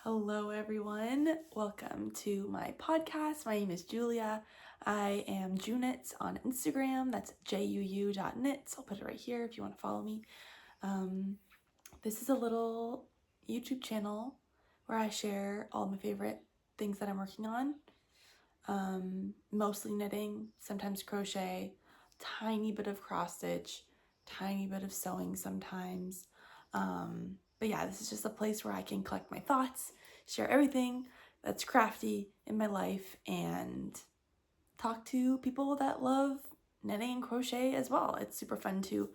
Hello everyone, welcome to my podcast. My name is Julia. I am Jun2025 on Instagram. That's JUU.knits. I'll put it right here if you want to follow me. This is a little YouTube channel where I share all my favorite things that I'm working on. Mostly knitting, sometimes crochet, tiny bit of cross stitch, tiny bit of sewing sometimes. But yeah, this is just a place where I can collect my thoughts, share everything that's crafty in my life, and talk to people that love knitting and crochet as well. It's super fun to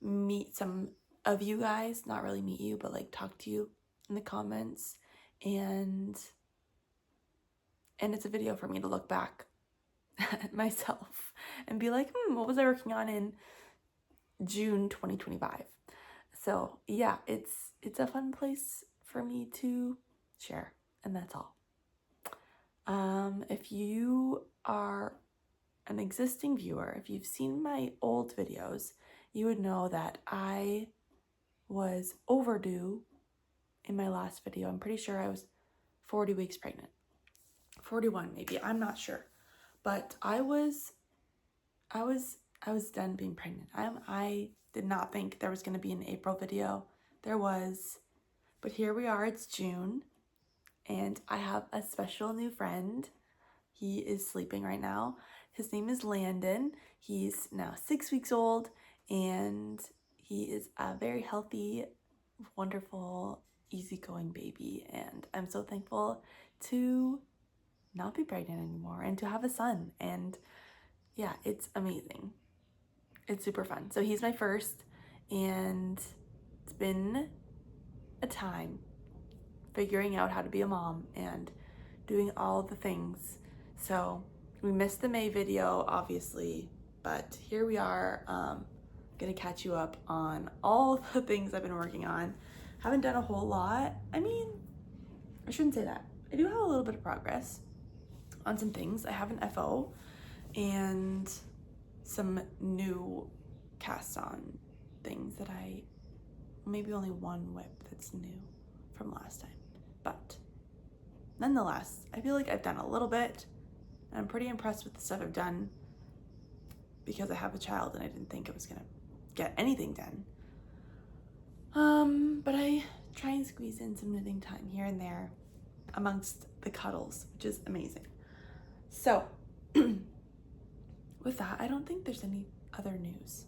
meet some of you guys, not really meet you, but like talk to you in the comments, and it's a video for me to look back at myself and be like, what was I working on in June 2025? So yeah, it's a fun place for me to share, and that's all. If you are an existing viewer, if you've seen my old videos, you would know that I was overdue in my last video. I'm pretty sure I was 40 weeks pregnant. 41 maybe, I'm not sure. But I was done being pregnant. I did not think there was going to be an April video. There was, but here we are. It's June, and I have a special new friend. He is sleeping right now. His name is Landon. He's now 6 weeks old, and he is a very healthy, wonderful, easygoing baby. And I'm so thankful to not be pregnant anymore and to have a son. And yeah, it's amazing. It's super fun. So he's my first, and it's been a time figuring out how to be a mom and doing all the things. So we missed the May video, obviously, but here we are. Gonna catch you up on all the things I've been working on. Haven't done a whole lot. I mean, I shouldn't say that. I do have a little bit of progress on some things. I have an FO and some new cast on things that maybe only one whip that's new from last time. But nonetheless, I feel like I've done a little bit, and I'm pretty impressed with the stuff I've done because I have a child and I didn't think I was gonna get anything done. But I try and squeeze in some knitting time here and there amongst the cuddles, which is amazing. So with that, I don't think there's any other news.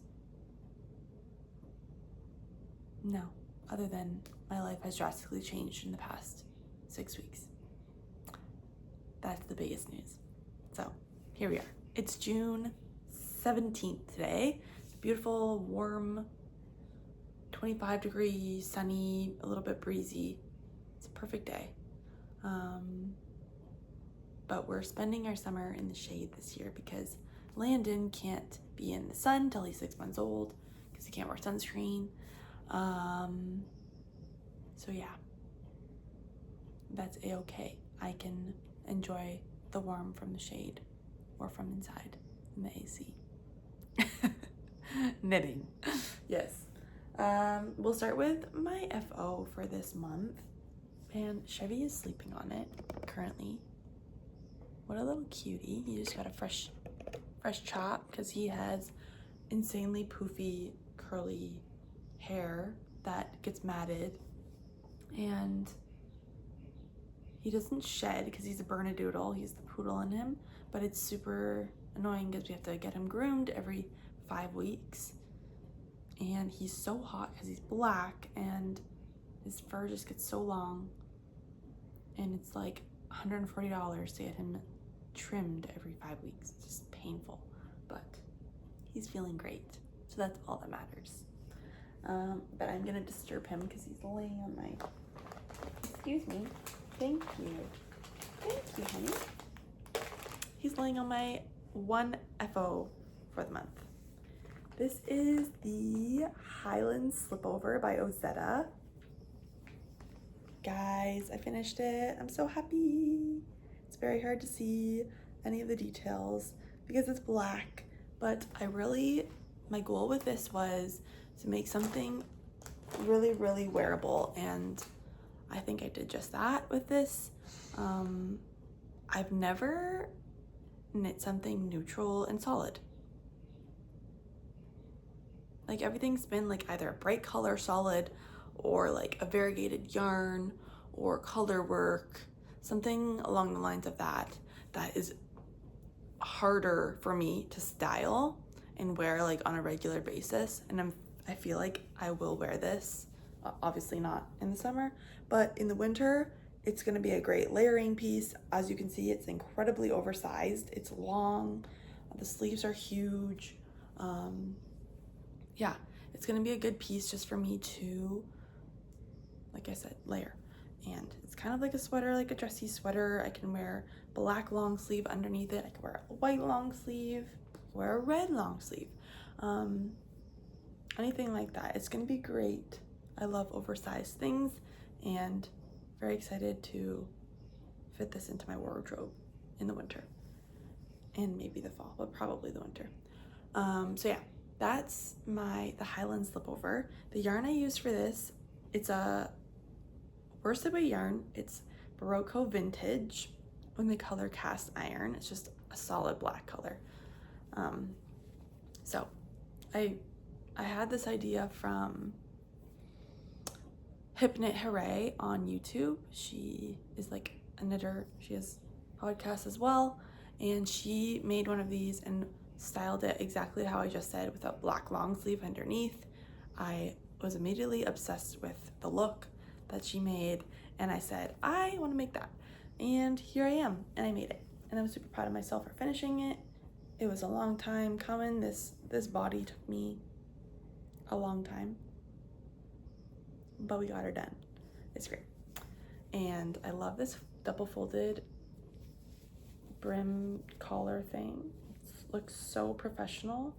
No, other than my life has drastically changed in the past 6 weeks. That's the biggest news. So here we are. It's June 17th today. It's beautiful, warm, 25 degrees, sunny, a little bit breezy. It's a perfect day. But we're spending our summer in the shade this year because Landon can't be in the sun till he's 6 months old because he can't wear sunscreen. So yeah, that's a-okay. I can enjoy the warm from the shade or from inside in the AC. Knitting, yes. We'll start with my FO for this month, and Chevy is sleeping on it currently. What a little cutie. He just got a fresh chop because he has insanely poofy, curly hair that gets matted, and he doesn't shed because he's a Bernedoodle. He's the poodle in him, but it's super annoying because we have to get him groomed every 5 weeks, and he's so hot because he's black and his fur just gets so long, and it's like $140 to get him trimmed every 5 weeks. It's just painful, but he's feeling great, so that's all that matters. But I'm gonna disturb him because he's laying on my, excuse me, thank you, honey. He's laying on my 1 FO for the month. This is the Highland Slipover by Ozetta. Guys, I finished it. I'm so happy. It's very hard to see any of the details because it's black, but my goal with this was to make something really, really wearable, and I think I did just that with this. I've never knit something neutral and solid. Like everything's been like either a bright color solid or like a variegated yarn or color work, something along the lines of that is harder for me to style and wear like on a regular basis. And I feel like I will wear this, obviously not in the summer, but in the winter it's going to be a great layering piece. As you can see, it's incredibly oversized, it's long, the sleeves are huge. Yeah, it's going to be a good piece just for me to, like I said, layer. And it's kind of like a sweater, like a dressy sweater. I can wear black long sleeve underneath it. I can wear a white long sleeve, wear a red long sleeve, anything like that. It's gonna be great. I love oversized things and very excited to fit this into my wardrobe in the winter and maybe the fall, but probably the winter. So yeah, that's the Highland Slipover. The yarn I used for this, it's a worsted weight yarn. It's Berroco Vintage in the color Cast Iron. It's just a solid black color. So I had this idea from Hip Knit Hooray on YouTube. She is like a knitter. She has podcasts as well, and she made one of these and styled it exactly how I just said, with a black long sleeve underneath. I was immediately obsessed with the look that she made, and I said, I want to make that, and here I am, and I made it, and I'm super proud of myself for finishing it. It was a long time coming. This body took me a long time, but we got her done. It's great. And I love this double folded brim collar thing. It looks so professional.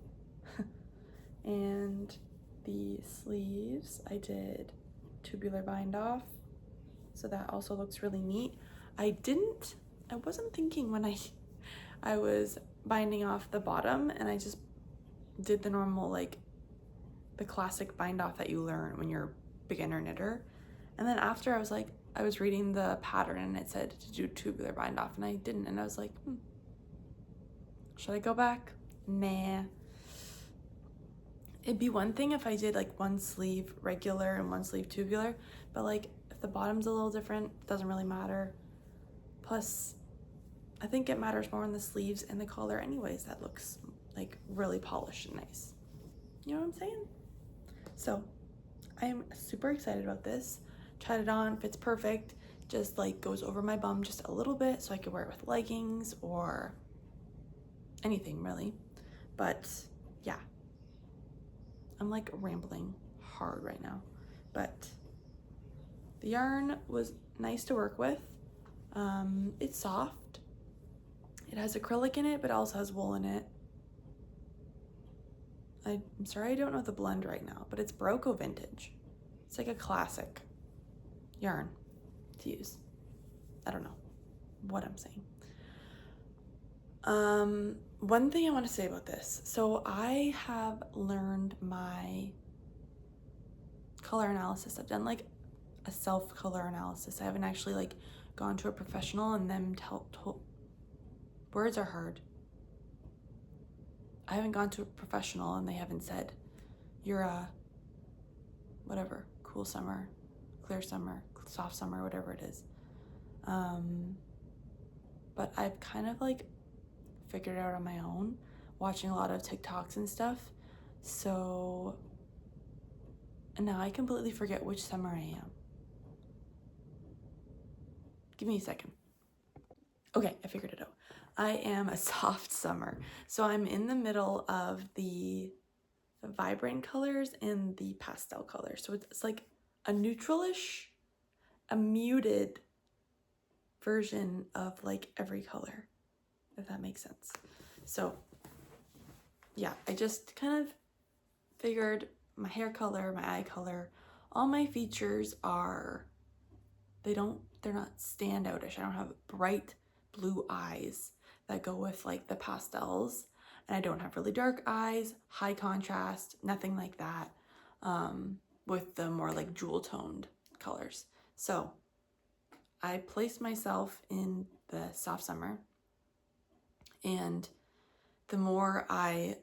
And the sleeves, I did tubular bind off, so that also looks really neat. I wasn't thinking when I was binding off the bottom, and I just did the normal, like the classic bind off that you learn when you're a beginner knitter. And then after I was reading the pattern and it said to do tubular bind off, and I didn't, and I was like, should I go back? Nah. It'd be one thing if I did like one sleeve regular and one sleeve tubular, but like if the bottom's a little different, it doesn't really matter. Plus, I think it matters more on the sleeves and the collar anyways. That looks like really polished and nice. You know what I'm saying? So I'm super excited about this. Tried it on, fits perfect. Just like goes over my bum just a little bit, so I could wear it with leggings or anything really. But yeah, I'm like rambling hard right now, but the yarn was nice to work with. It's soft. It has acrylic in it, but also has wool in it. I'm sorry I don't know the blend right now, but it's Berroco Vintage. It's like a classic yarn to use. I don't know what I'm saying. One thing I want to say about this. So I have learned my color analysis. I've done like a self color analysis. I haven't actually like gone to a professional and them words are hard. I haven't gone to a professional and they haven't said, you're a whatever, cool summer, clear summer, soft summer, whatever it is. But I've kind of like figured it out on my own, watching a lot of TikToks and stuff. So now I completely forget which summer I am. Give me a second. Okay, I figured it out. I am a soft summer. So I'm in the middle of the vibrant colors and the pastel colors. So it's like a neutralish, a muted version of like every color, if that makes sense. So yeah, I just kind of figured my hair color, my eye color, all my features are, they're not standoutish. I don't have bright blue eyes that go with like the pastels, and I don't have really dark eyes, high contrast, nothing like that, with the more like jewel toned colors. So I placed myself in the soft summer, and the more I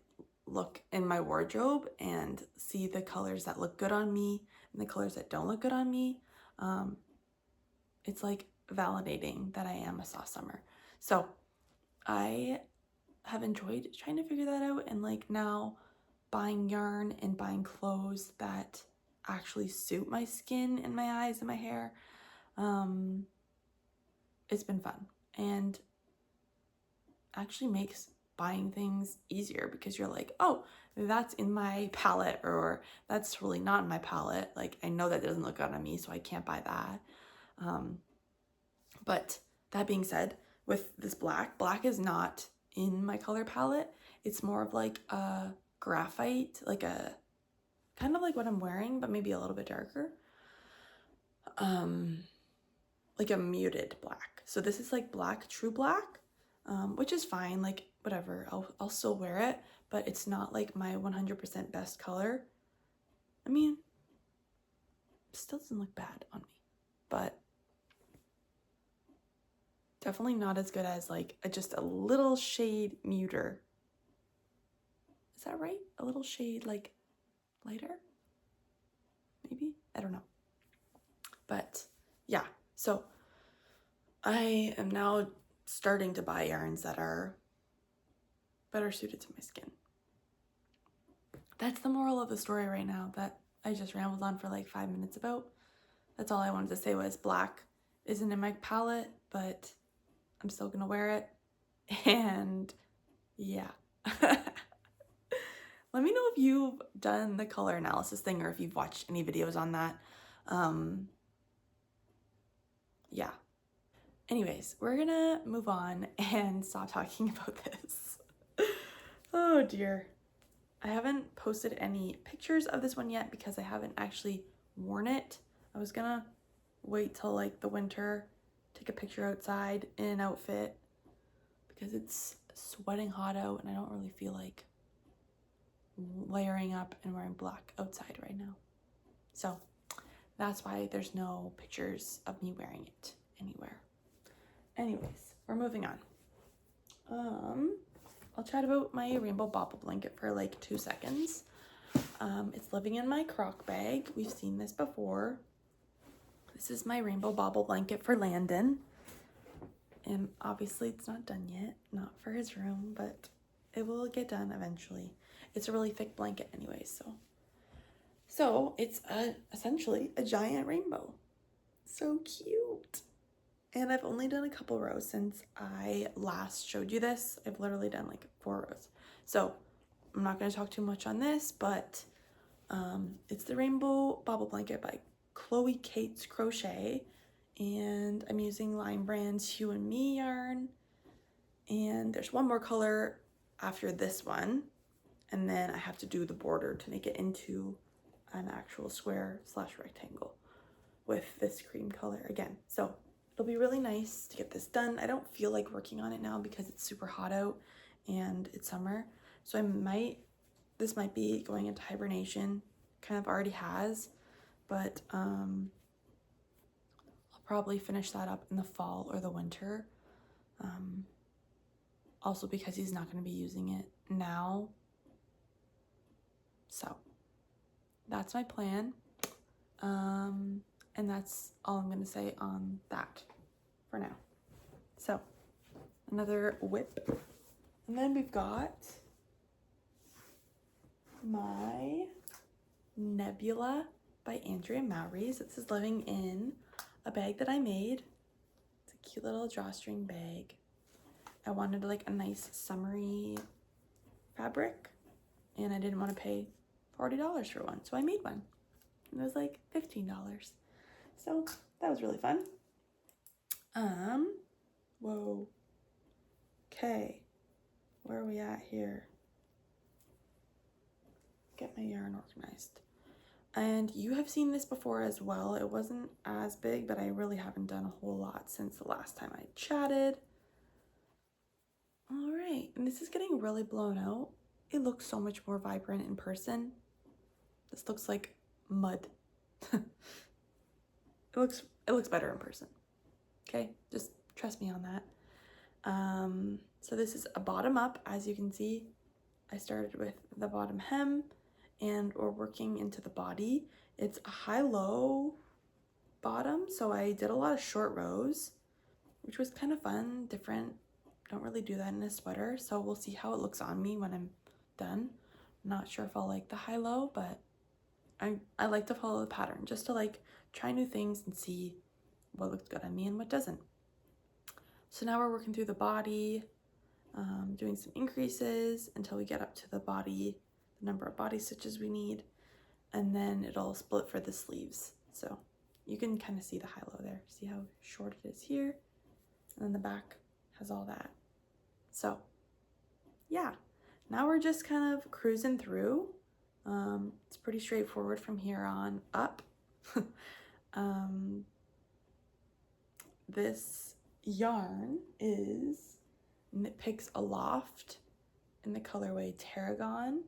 look in my wardrobe and see the colors that look good on me and the colors that don't look good on me, it's like validating that I am a soft summer. So I have enjoyed trying to figure that out, and like now buying yarn and buying clothes that actually suit my skin and my eyes and my hair. It's been fun, and actually makes buying things easier because you're like, oh, that's in my palette, or that's totally not in my palette. Like, I know that doesn't look good on me, so I can't buy that. But that being said, with this black is not in my color palette. It's more of like a graphite, like a kind of like what I'm wearing, but maybe a little bit darker. Like a muted black. So this is like black, true black, which is fine. Like whatever, I'll still wear it, but it's not like my 100% best color. I mean, still doesn't look bad on me, but definitely not as good as like just a little shade muter. Is that right? A little shade like lighter? Maybe? I don't know. But yeah, so I am now starting to buy yarns that are better suited to my skin. That's the moral of the story right now that I just rambled on for like 5 minutes about. That's all I wanted to say was black isn't in my palette, but I'm still gonna wear it. And yeah. Let me know if you've done the color analysis thing or if you've watched any videos on that. Yeah. Anyways, we're gonna move on and stop talking about this. Oh dear. I haven't posted any pictures of this one yet because I haven't actually worn it. I was gonna wait till like the winter, take a picture outside in an outfit because it's sweating hot out and I don't really feel like layering up and wearing black outside right now. So that's why there's no pictures of me wearing it anywhere. Anyways, we're moving on. I'll chat about my rainbow Bobble blanket for like 2 seconds. It's living in my crock bag. We've seen this before. This is my rainbow Bobble blanket for Landon. And obviously it's not done yet, not for his room, but it will get done eventually. It's a really thick blanket anyway, so it's essentially a giant rainbow. So cute. And I've only done a couple rows since I last showed you this. I've literally done like 4 rows. So I'm not going to talk too much on this, but it's the Rainbow Bobble Blanket by Khloe Kate's Crochet. And I'm using Line Brand's Hue and Me yarn. And there's one more color after this one. And then I have to do the border to make it into an actual square / rectangle with this cream color again. So it'll be really nice to get this done. I don't feel like working on it now because it's super hot out and it's summer. So this might be going into hibernation, kind of already has, but I'll probably finish that up in the fall or the winter. Also because he's not going to be using it now. So that's my plan. And that's all I'm going to say on that for now. So another whip. And then we've got my Nebula by Andrea and Mowry. So this is living in a bag that I made. It's a cute little drawstring bag. I wanted like a nice summery fabric and I didn't want to pay $40 for one. So I made one. And it was like $15. So that was really fun. Whoa. Okay. Where are we at here? Get my yarn organized. And you have seen this before as well. It wasn't as big, but I really haven't done a whole lot since the last time I chatted. All right, and this is getting really blown out. It looks so much more vibrant in person. This looks like mud. It looks better in person. Okay, just trust me on that. So this is a bottom up. As you can see, I started with the bottom hem and we're working into the body. It's a high-low bottom, so I did a lot of short rows, which was kind of fun, different. Don't really do that in a sweater, so we'll see how it looks on me when I'm done. I'm not sure if I'll like the high-low, but I like to follow the pattern just to like try new things and see what looks good on me and what doesn't. So now we're working through the body, doing some increases until we get up to the body, the number of body stitches we need, and then it'll split for the sleeves. So you can kind of see the high-low there. See how short it is here? And then the back has all that. So yeah, now we're just kind of cruising through. It's pretty straightforward from here on up. This yarn is Knit Picks Aloft in the colorway Tarragon.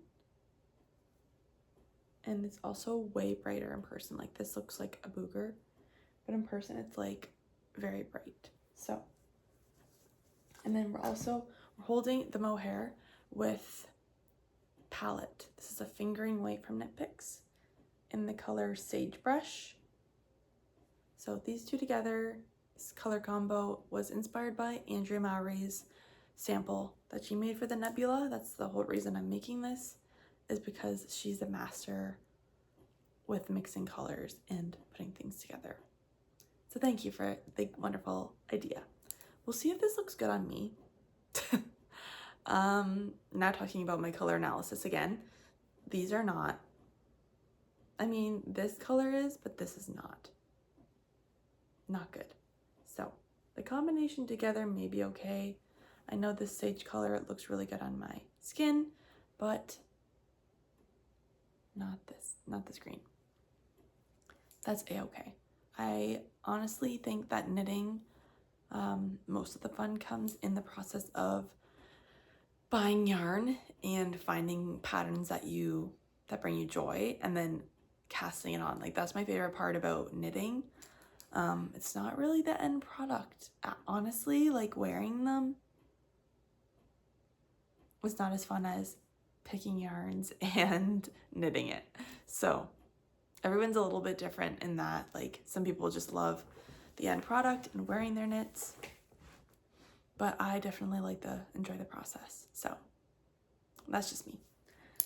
And it's also way brighter in person. Like this looks like a booger, but in person it's like very bright. So, and then we're holding the mohair with Palette. This is a fingering weight from Knit Picks in the color Sagebrush. So these two together, this color combo was inspired by Andrea Mowry's sample that she made for the Nebula. That's the whole reason I'm making this, is because she's a master with mixing colors and putting things together. So thank you for the wonderful idea. We'll see if this looks good on me. Now talking about my color analysis again. These are not, I mean, this color is, but this is not. Not good. So the combination together may be okay. I know this sage color, it looks really good on my skin, but not this green. That's a-okay. I honestly think that knitting, most of the fun comes in the process of buying yarn and finding patterns that bring you joy and then casting it on. Like that's my favorite part about knitting. It's not really the end product. Honestly, like wearing them was not as fun as picking yarns and knitting it. So everyone's a little bit different in that, like some people just love the end product and wearing their knits, but I definitely like to enjoy the process. So that's just me.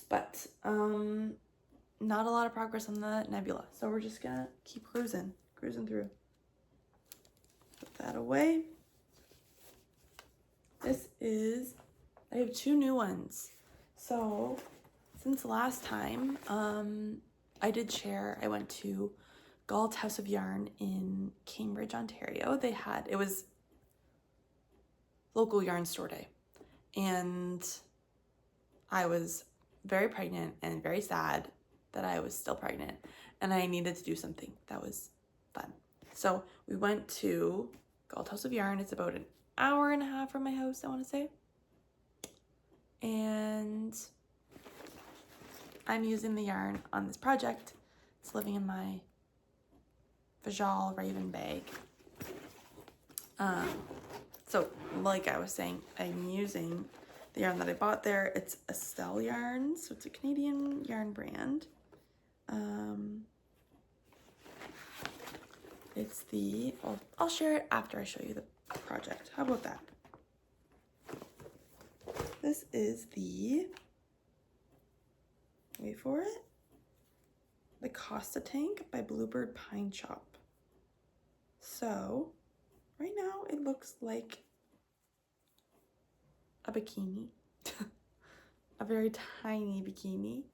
But not a lot of progress on the Nebula. So we're just gonna keep cruising through. Put that away. I have two new ones. So since last time, I did share, I went to Galt's House of Yarn in Cambridge, Ontario. It was local yarn store day. And I was very pregnant and very sad that I was still pregnant. And I needed to do something that was fun. So we went to Galt's House of Yarn. It's about an hour and a half from my house, I want to say. And I'm using the yarn on this project. It's living in my Vajal Raven bag. So like I was saying, I'm using the yarn that I bought there. It's Estelle yarn, so it's a Canadian yarn brand. It's I'll share it after I show you the project. How about that? This is wait for it, the Costa tank by Bluebird Pine Chop. So right now it looks like a bikini, a very tiny bikini,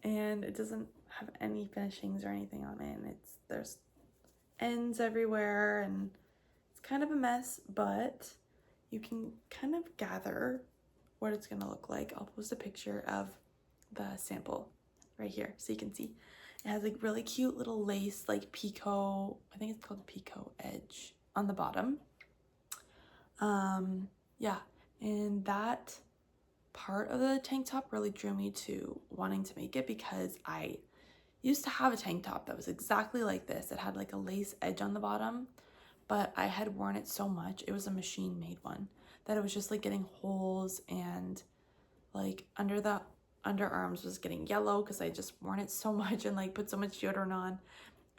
and it doesn't have any finishings or anything on it, and there's ends everywhere and it's kind of a mess, but you can kind of gather what it's gonna look like. I'll post a picture of the sample right here so you can see. It has like really cute little lace, like picot, I think it's called picot edge on the bottom. Yeah, and that part of the tank top really drew me to wanting to make it because I used to have a tank top that was exactly like this. It had like a lace edge on the bottom, but I had worn it so much, it was a machine made one, that it was just like getting holes, and like under the underarms was getting yellow because I just worn it so much and like put so much deodorant on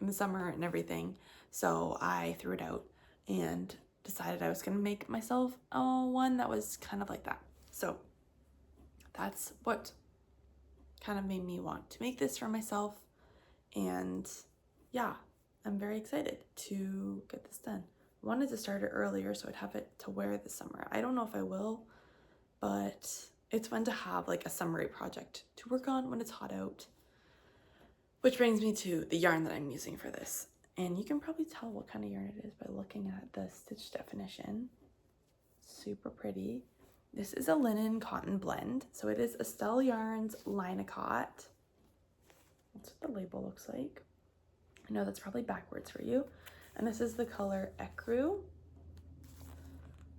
in the summer and everything. So I threw it out and decided I was gonna make myself one that was kind of like that. So that's what kind of made me want to make this for myself. And yeah, I'm very excited to get this done. I wanted to start it earlier so I'd have it to wear this summer. I don't know if I will, but it's fun to have like a summery project to work on when it's hot out. Which brings me to the yarn that I'm using for this. And you can probably tell what kind of yarn it is by looking at the stitch definition. Super pretty. This is a linen cotton blend. So it is Estelle Yarns Linacot. That's what the label looks like. I know that's probably backwards for you. And this is the color Ecru.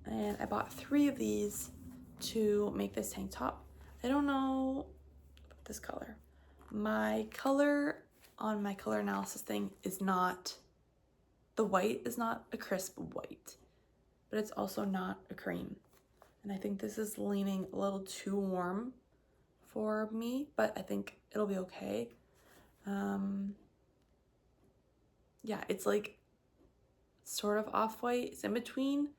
And I bought 3 of these to make this tank top. I don't know about this color. My color on my color analysis thing is not, the white is not a crisp white, but it's also not a cream. And I think this is leaning a little too warm for me, but I think it'll be okay. Yeah, it's like sort of off-white. It's in between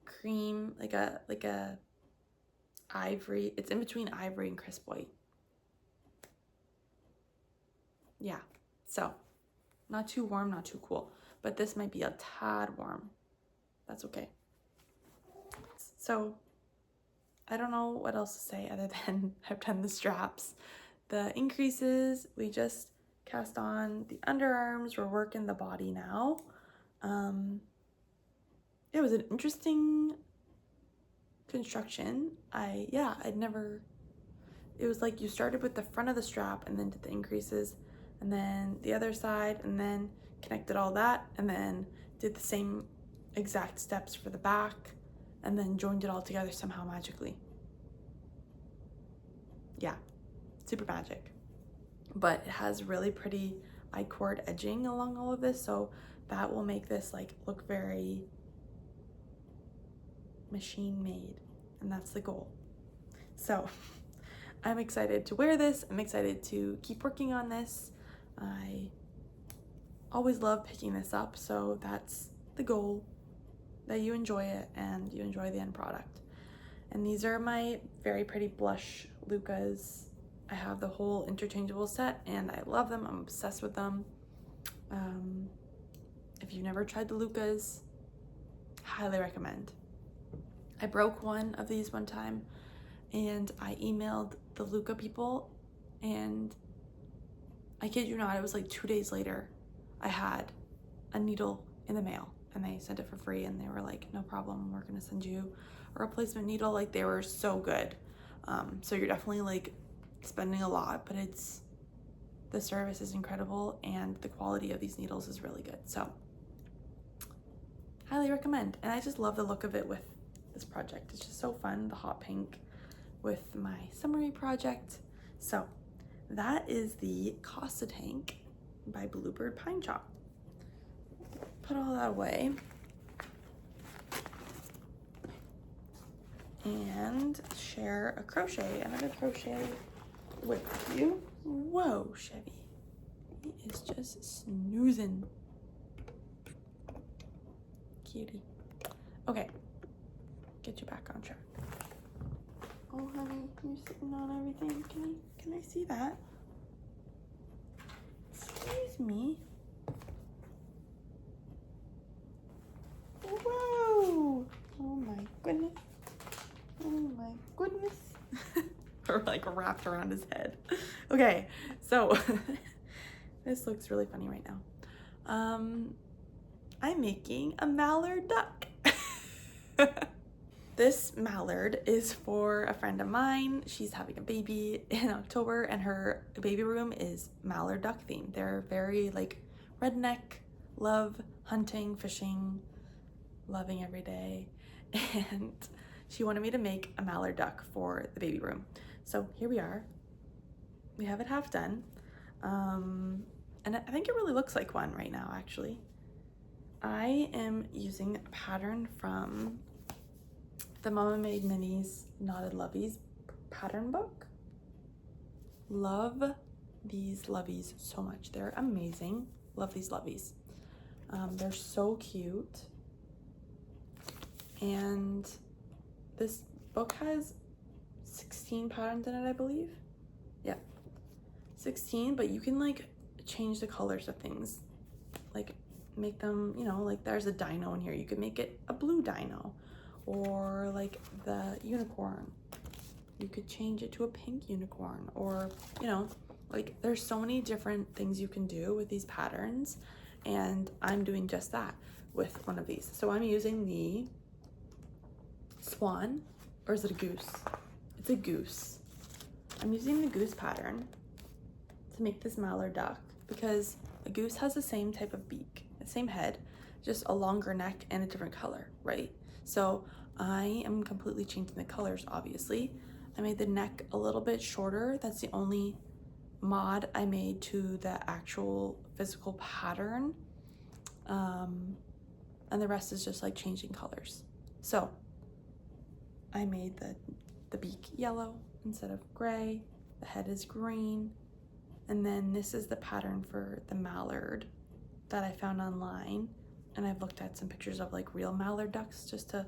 cream, like a ivory. It's in between ivory and crisp white. Yeah, so not too warm, not too cool, but this might be a tad warm. That's okay. So I don't know what else to say other than I've done the straps. The increases, we just cast on the underarms. We're working the body now. It was an interesting construction. It was like you started with the front of the strap and then did the increases, and then the other side, and then connected all that, and then did the same exact steps for the back, and then joined it all together somehow magically. Yeah, super magic. But it has really pretty I-cord edging along all of this, so that will make this like look very machine made, and that's the goal. So I'm excited to wear this. I'm excited to keep working on this. I always love picking this up, so that's the goal, that you enjoy it and you enjoy the end product. And these are my very pretty blush Lukas. I have the whole interchangeable set and I love them. I'm obsessed with them. If you've never tried the Lukas, highly recommend. I broke one of these one time and I emailed the Luka people, and I kid you not, it was like 2 days later I had a needle in the mail, and they sent it for free, and they were like, no problem, we're gonna send you a replacement needle. Like, they were so good. So you're definitely like spending a lot, but the service is incredible and the quality of these needles is really good. So highly recommend. And I just love the look of it with this project. It's just so fun, the hot pink with my summery project. So that is the Costa tank by Bluebird Pine Chop. Put all that away and share a crochet, another crochet with you. Whoa, Chevy, he is just snoozing. Cutie. Okay, get you back on track. Oh honey, you're sitting on everything. Can I see that? Excuse me. Whoa! Oh my goodness. Oh my goodness. Or like wrapped around his head. Okay, so this looks really funny right now. I'm making a mallard duck. This mallard is for a friend of mine. She's having a baby in October and her baby room is mallard duck themed. They're very like redneck, love hunting, fishing, loving every day. And she wanted me to make a mallard duck for the baby room. So here we are. We have it half done. And I think it really looks like one right now, actually. I am using a pattern from the Mama Made Minis Knotted Loveys pattern book. Love these loveys so much. They're amazing. Love these loveys. They're so cute. And this book has 16 patterns in it, I believe. Yeah, 16, but you can like change the colors of things. Like make them, you know, like there's a dino in here. You could make it a blue dino, or like the unicorn. You could change it to a pink unicorn, or, you know, like there's so many different things you can do with these patterns. And I'm doing just that with one of these. So I'm using the swan, or is it a goose? It's a goose. I'm using the goose pattern to make this mallard duck because a goose has the same type of beak, the same head, just a longer neck and a different color, right? So I am completely changing the colors, obviously. I made the neck a little bit shorter. That's the only mod I made to the actual physical pattern. And the rest is just like changing colors. So I made the beak yellow instead of gray. The head is green. And then this is the pattern for the mallard that I found online. And I've looked at some pictures of like real mallard ducks just to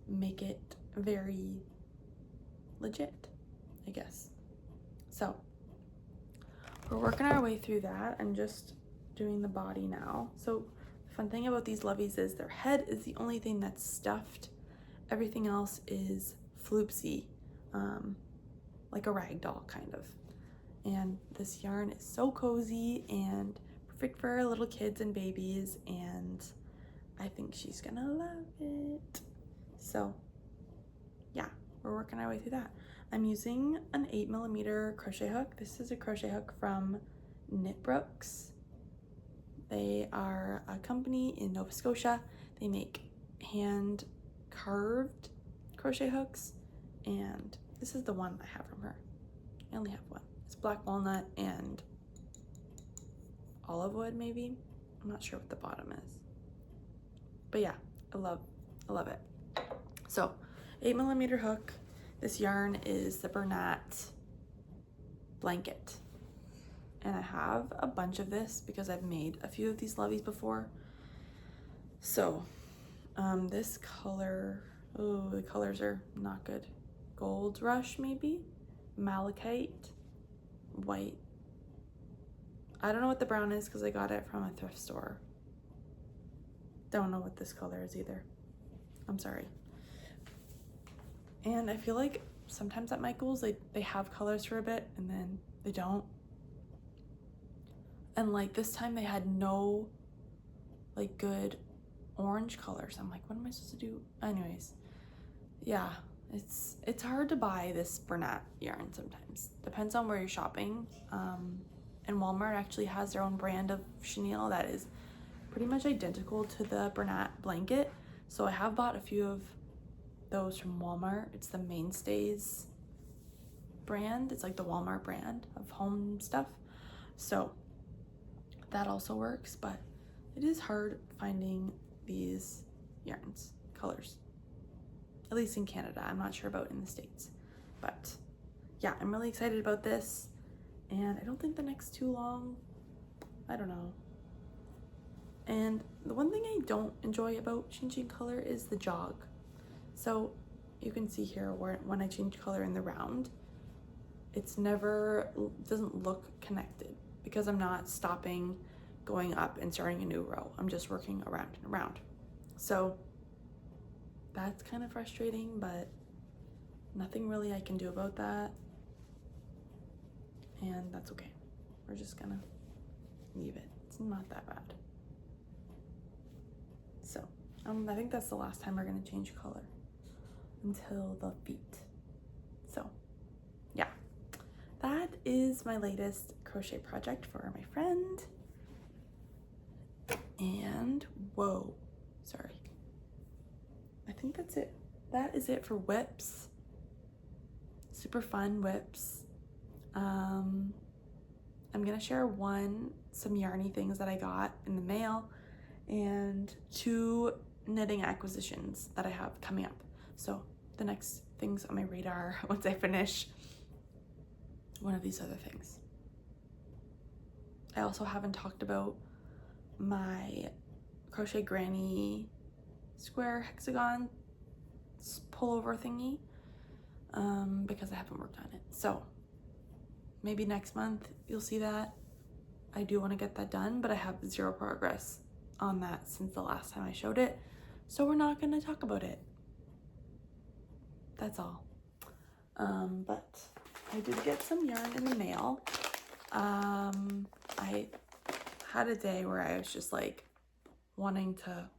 make it very legit, I guess. So we're working our way through that. I'm just doing the body now. So the fun thing about these loveys is their head is the only thing that's stuffed. Everything else is floopsy, like a rag doll kind of. And this yarn is so cozy and perfect for little kids and babies, and I think she's gonna love it. So yeah, we're working our way through that. I'm using an 8mm crochet hook. This is a crochet hook from Knitbrooks. They are a company in Nova Scotia. They make hand carved crochet hooks, and this is the one I have from her. I only have one. It's black walnut and olive wood, maybe. I'm not sure what the bottom is, but yeah, I love it. So 8mm hook. This yarn is the Bernat blanket, and I have a bunch of this because I've made a few of these loveys before. So this color, oh, the colors are not good. Gold Rush, maybe? Malachite, white. I don't know what the brown is because I got it from a thrift store. Don't know what this color is either. I'm sorry. And I feel like sometimes at Michael's, they have colors for a bit and then they don't. And like this time they had no like good orange colors. I'm like, what am I supposed to do? Anyways, yeah, it's hard to buy this Bernat yarn sometimes. Depends on where you're shopping. And Walmart actually has their own brand of chenille that is pretty much identical to the Bernat blanket. So I have bought a few of those from Walmart. It's the Mainstays brand. It's like the Walmart brand of home stuff. So that also works, but it is hard finding these yarns, colors, at least in Canada. I'm not sure about in the States, but yeah, I'm really excited about this, and I don't think the neck's too long. I don't know. And the one thing I don't enjoy about changing color is the jog. So you can see here where when I change color in the round, it's never, doesn't look connected because I'm not stopping, going up and starting a new row. I'm just working around and around. So that's kind of frustrating, but nothing really I can do about that. And that's okay. We're just gonna leave it. It's not that bad. So I think that's the last time we're gonna change color until the feet. So yeah, that is my latest crochet project for my friend. And whoa, sorry. I think that's it. That is it for whips. Super fun whips. I'm gonna share some yarny things that I got in the mail, and 2 knitting acquisitions that I have coming up. So the next things on my radar once I finish one of these other things. I also haven't talked about my crochet granny square hexagon pullover thingy because I haven't worked on it. So maybe next month you'll see that. I do want to get that done, but I have 0 progress on that since the last time I showed it. So we're not going to talk about it. That's all. But I did get some yarn in the mail. I had a day where I was just like wanting to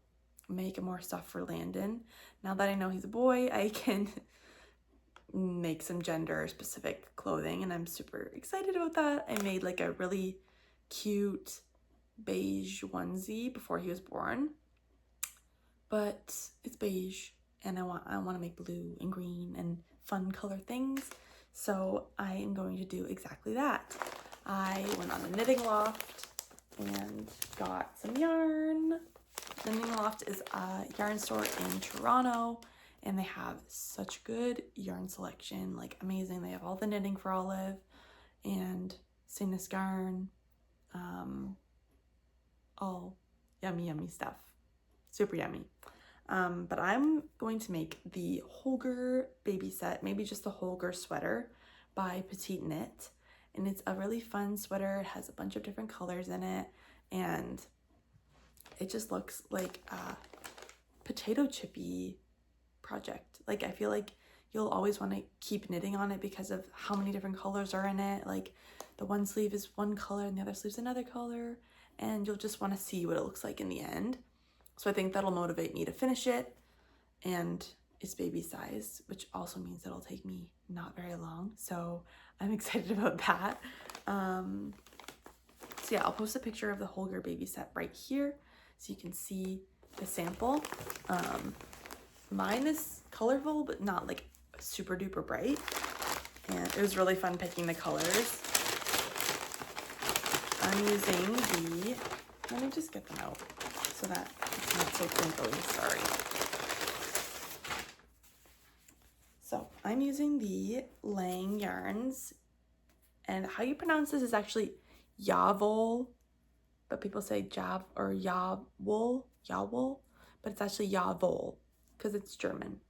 make more stuff for Landon. Now that I know he's a boy, I can make some gender specific clothing, and I'm super excited about that. I made like a really cute beige onesie before he was born, but it's beige and I want to make blue and green and fun color things, so I am going to do exactly that. I went on the Knitting Loft and got some yarn. The Knitting Loft is a yarn store in Toronto, and they have such good yarn selection, like amazing. They have all the Knitting for Olive and Sinus Yarn, all yummy stuff, super yummy. But I'm going to make the Holger baby set, maybe just the Holger sweater by PetiteKnit, and it's a really fun sweater. It has a bunch of different colors in it, and it just looks like a potato chippy project. Like, I feel like you'll always want to keep knitting on it because of how many different colors are in it. Like, the one sleeve is one color and the other sleeve's another color, and you'll just want to see what it looks like in the end. So I think that'll motivate me to finish it, and it's baby size, which also means it'll take me not very long. So I'm excited about that. So yeah, I'll post a picture of the Holger baby set right here so you can see the sample. Mine is colorful, but not like super duper bright. And it was really fun picking the colors. I'm using the, let me just get them out so that it's not so crinkly, sorry. So I'm using the Lang yarns, and how you pronounce this is actually Yavol, but people say Jav or Yawol, but it's actually Yavol because it's German,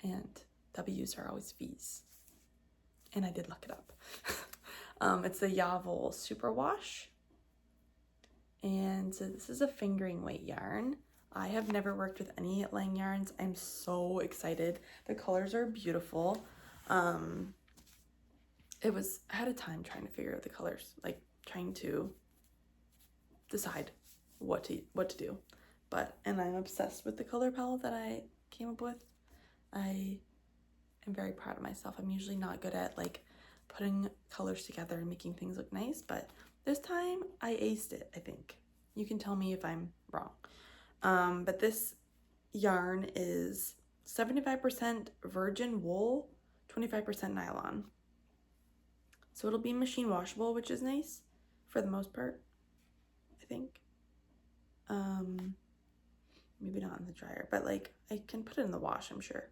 and W's are always V's, and I did look it up. It's the Yavol Superwash, and so this is a fingering weight yarn. I have never worked with any Lang yarns. I'm so excited. The colors are beautiful. I had a time trying to figure out the colors, like trying to decide what to do. And I'm obsessed with the color palette that I came up with. I am very proud of myself. I'm usually not good at like putting colors together and making things look nice, but this time I aced it, I think. You can tell me if I'm wrong. But this yarn is 75% virgin wool, 25% nylon. So it'll be machine washable, which is nice for the most part, I think. Maybe not in the dryer, but like I can put it in the wash, I'm sure.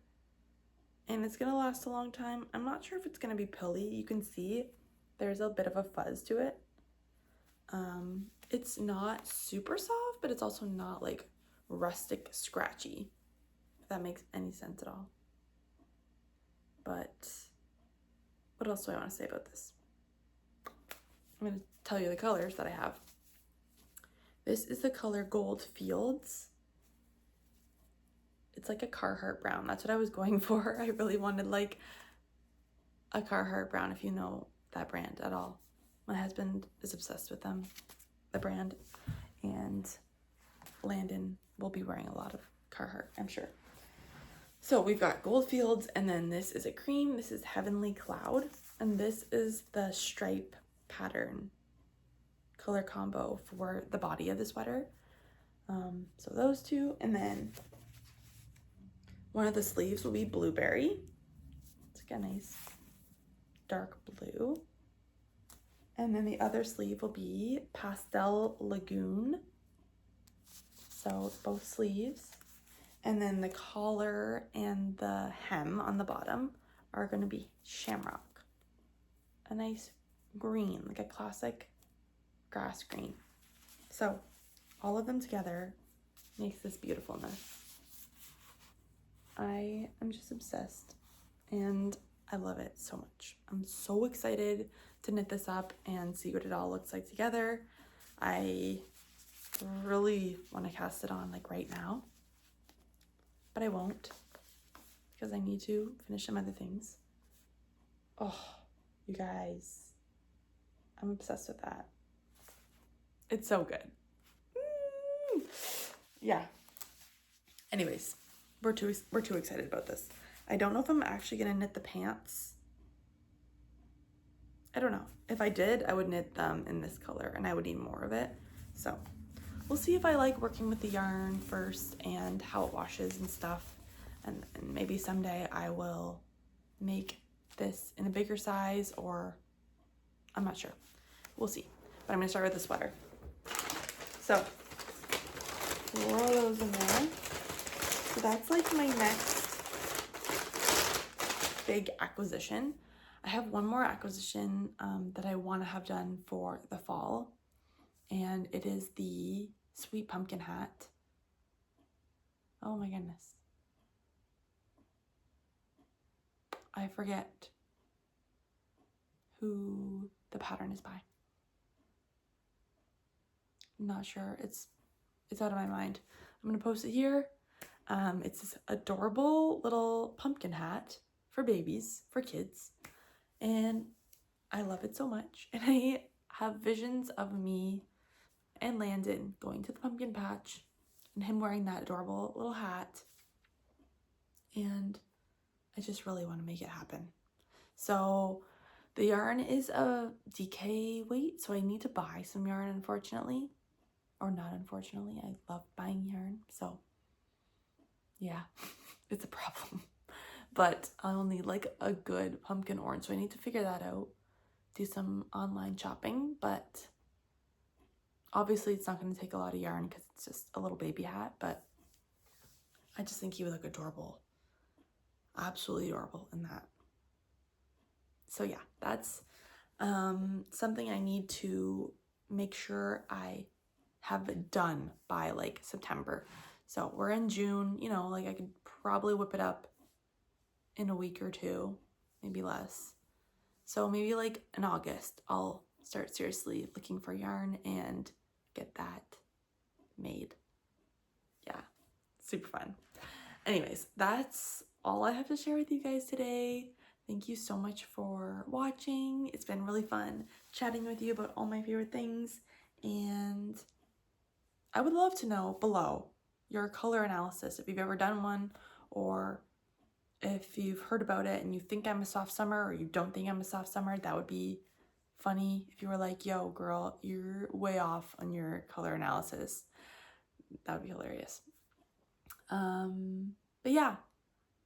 And it's gonna last a long time. I'm not sure if it's gonna be pilly. You can see there's a bit of a fuzz to it. It's not super soft, but it's also not like rustic scratchy, if that makes any sense at all. But what else do I want to say about this? I'm going to tell you the colors that I have. This is the color Gold Fields. It's like a Carhartt brown. That's what I was going for. I really wanted like a Carhartt brown, if you know that brand at all. My husband is obsessed with them, the brand, and Landon will be wearing a lot of Carhartt, I'm sure. So we've got Gold Fields, and then this is a cream. This is Heavenly Cloud, and this is the stripe pattern color combo for the body of the sweater. So those two, and then one of the sleeves will be Blueberry. It's like a nice dark blue. And then the other sleeve will be Pastel Lagoon. So both sleeves. And then the collar and the hem on the bottom are going to be shamrock. A nice green, like a classic grass green. So all of them together makes this beautifulness. I am just obsessed and I love it so much. I'm so excited to knit this up and see what it all looks like together. I really want to cast it on like right now, but I won't because I need to finish some other things. Oh, you guys, I'm obsessed with that. It's so good. Yeah. Anyways, we're too excited about this. I don't know if I'm actually gonna knit the pants. I don't know. If I did, I would knit them in this color and I would need more of it. So we'll see if I like working with the yarn first and how it washes and stuff. And maybe someday I will make this in a bigger size, or I'm not sure. We'll see. But I'm gonna start with the sweater. So throw those in there. So that's like my next big acquisition. I have one more acquisition that I want to have done for the fall, and it is the sweet pumpkin hat. Oh my goodness. I forget who the pattern is by. I'm not sure. It's out of my mind. I'm gonna post it here. It's this adorable little pumpkin hat for babies, for kids, and I love it so much. And I have visions of me and Landon going to the pumpkin patch and him wearing that adorable little hat, and I just really want to make it happen. So the yarn is a DK weight, so I need to buy some yarn, unfortunately, or not unfortunately. I love buying yarn, so yeah, it's a problem. But I'll need like a good pumpkin orange, so I need to figure that out, do some online shopping. But obviously it's not going to take a lot of yarn because it's just a little baby hat, but I just think he would look adorable, absolutely adorable in that. So yeah, that's something I need to make sure I have it done by like September. So we're in June, you know, like I could probably whip it up in a week or two, maybe less. So maybe like in August, I'll start seriously looking for yarn and get that made. Yeah, super fun. Anyways, that's all I have to share with you guys today. Thank you so much for watching. It's been really fun chatting with you about all my favorite things, and I would love to know below your color analysis, if you've ever done one, or if you've heard about it and you think I'm a soft summer or you don't think I'm a soft summer. That would be funny if you were like, yo girl, you're way off on your color analysis. That would be hilarious. But yeah,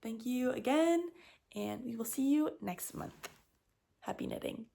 thank you again, and we will see you next month. Happy knitting.